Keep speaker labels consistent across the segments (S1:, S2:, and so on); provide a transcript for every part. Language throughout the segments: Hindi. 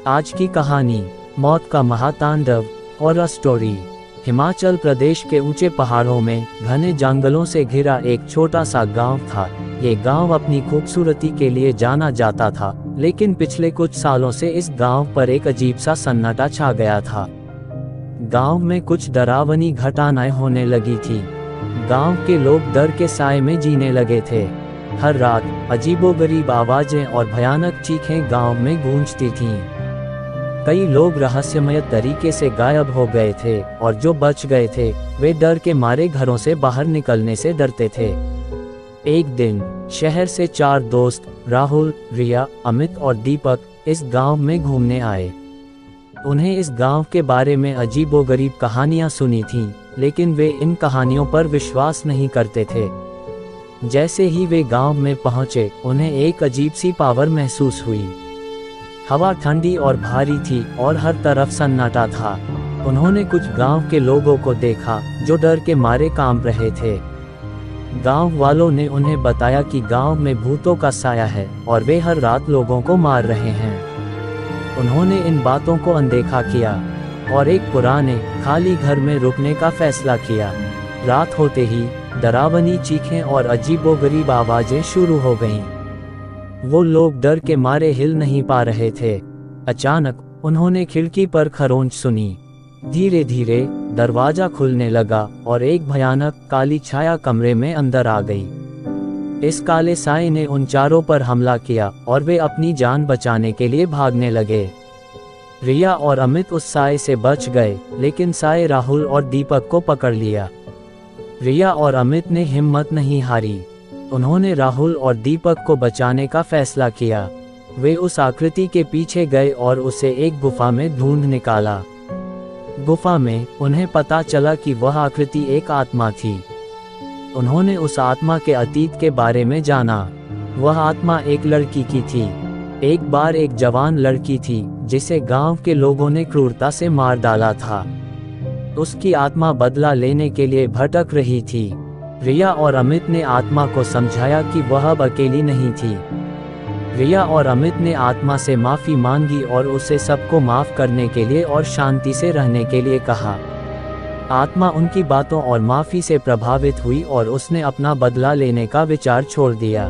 S1: आज की कहानी, मौत का महातांडव, हॉरर स्टोरी। हिमाचल प्रदेश के ऊंचे पहाड़ों में घने जंगलों से घिरा एक छोटा सा गांव था। ये गांव अपनी खूबसूरती के लिए जाना जाता था, लेकिन पिछले कुछ सालों से इस गांव पर एक अजीब सा सन्नाटा छा गया था। गांव में कुछ डरावनी घटनाएं होने लगी थी। गांव के लोग डर के साए में जीने लगे थे। हर रात अजीबोगरीब आवाजें और भयानक चीखें गांव में गूंजती थीं। कई लोग रहस्यमय तरीके से गायब हो गए थे और जो बच गए थे वे डर के मारे घरों से बाहर निकलने से डरते थे। एक दिन शहर से 4 दोस्त राहुल, रिया, अमित और दीपक इस गांव में घूमने आए। उन्हें इस गांव के बारे में अजीबोगरीब कहानियां सुनी थीं, लेकिन वे इन कहानियों पर विश्वास नहीं करते थे। जैसे ही वे गांव में पहुंचे, उन्हें एक अजीब सी पावर महसूस हुई। हवा ठंडी और भारी थी और हर तरफ सन्नाटा था। उन्होंने कुछ गांव के लोगों को देखा जो डर के मारे कांप रहे थे। गांव वालों ने उन्हें बताया कि गांव में भूतों का साया है और वे हर रात लोगों को मार रहे हैं। उन्होंने इन बातों को अनदेखा किया और एक पुराने खाली घर में रुकने का फैसला किया। रात होते ही डरावनी चीखें और अजीबोगरीब आवाजें शुरू हो गईं। वो लोग डर के मारे हिल नहीं पा रहे थे। अचानक उन्होंने खिड़की पर खरोंच सुनी। धीरे धीरे दरवाजा खुलने लगा और एक भयानक काली छाया कमरे में अंदर आ गई। इस काले साए ने उन चारों पर हमला किया और वे अपनी जान बचाने के लिए भागने लगे। रिया और अमित उस साए से बच गए, लेकिन साए राहुल और दीपक को पकड़ लिया। रिया और अमित ने हिम्मत नहीं हारी। उन्होंने राहुल और दीपक को बचाने का फैसला किया। वे उस आकृति के पीछे गए और उसे एक गुफा में ढूंढ निकाला। गुफा में उन्हें पता चला कि वह आकृति एक आत्मा थी। उन्होंने उस आत्मा के अतीत के बारे में जाना। वह आत्मा एक लड़की की थी। एक बार एक जवान लड़की थी जिसे गांव के लोगों ने क्रूरता से मार डाला था। उसकी आत्मा बदला लेने के लिए भटक रही थी। रिया और अमित ने आत्मा को समझाया कि वह अब अकेली नहीं थी। रिया और अमित ने आत्मा से माफी मांगी और उसे सबको माफ करने के लिए और शांति से रहने के लिए कहा। आत्मा उनकी बातों और माफी से प्रभावित हुई और उसने अपना बदला लेने का विचार छोड़ दिया।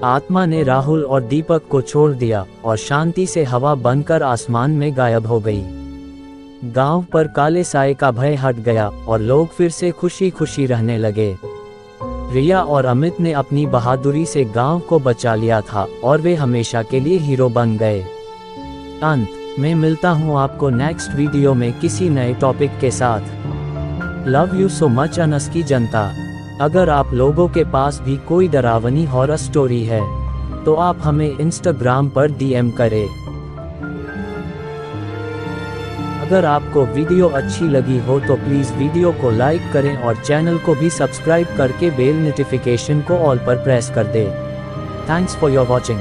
S1: आत्मा ने राहुल और दीपक को छोड़ दिया और शांति से हवा बनकर आसमान में गायब हो गई। गांव पर काले साए का भय हट गया और लोग फिर से खुशी खुशी रहने लगे। रिया और अमित ने अपनी बहादुरी से गांव को बचा लिया था और वे हमेशा के लिए हीरो बन गए। अंत में मिलता हूं आपको नेक्स्ट वीडियो में किसी नए टॉपिक के साथ। Love you so much Anas की जनता। अगर आप लोगों के पास भी कोई डरावनी हॉरर स्टोरी है तो आप हमें इंस्टाग्राम पर DM करें। अगर आपको वीडियो अच्छी लगी हो तो प्लीज़ वीडियो को लाइक करें और चैनल को भी सब्सक्राइब करके बेल नोटिफिकेशन को ऑल पर प्रेस कर दें। Thanks for your watching.